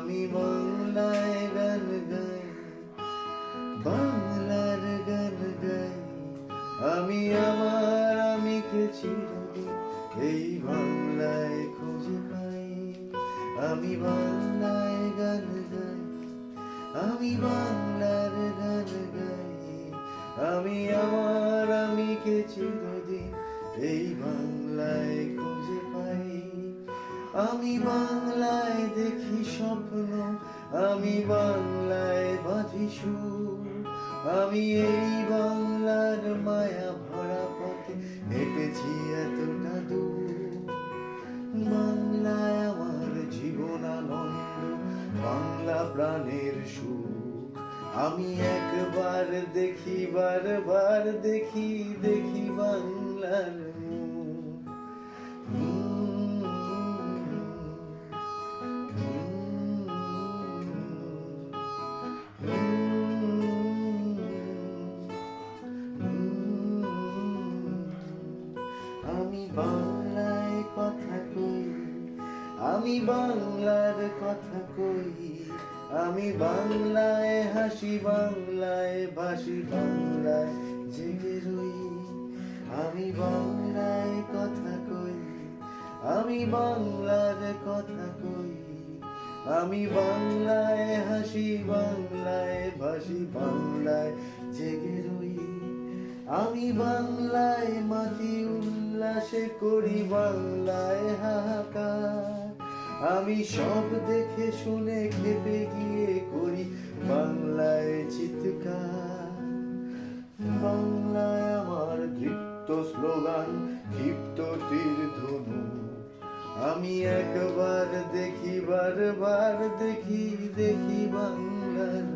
আমি বাংলায় গান গাই, বাংলার গান গাই। আমি আমার আমিকে চিরদিন এই বাংলায় খুঁজে পাই। আমি বাংলায় গান গাই, আমি বাংলার গান গাই। আমি আমার আমিকে চিরদিন এই বাংলায় খুঁজে পাই। আমি বাংলায় দেখি স্বপ্ন, আমি বাংলায় বাঁধি সুর। আমি এই বাংলার মায়া ভরা পথে হেঁটেছি এতটা দূর। বাংলায় আমার জীবন আনন্দ, বাংলা প্রাণের সুখ। আমি একবার দেখি, বারবার দেখি, দেখি বাংলার মুখ। আমি বাংলায় কথা কই, আমি বাংলার কথা কই। আমি বাংলায় হাসি, বাংলায় ভাসি, বাংলায় জেগে রই। আমি বাংলায় কথা কই, আমি বাংলার কথা কই। আমি বাংলায় হাসি, বাংলায় ভাসি, বাংলায় জেগে রই। আমি বাংলায় মাতি, উল্লাসে করি বাংলায় হাহাকার। আমি সব দেখে শুনে খেপে গিয়ে করি বাংলায় চিৎকার। বাংলায় আমার দৃপ্ত স্লোগান, ক্ষিপ্ত তীর ধনু। আমি একবার দেখি, বারবার দেখি, দেখি বাংলার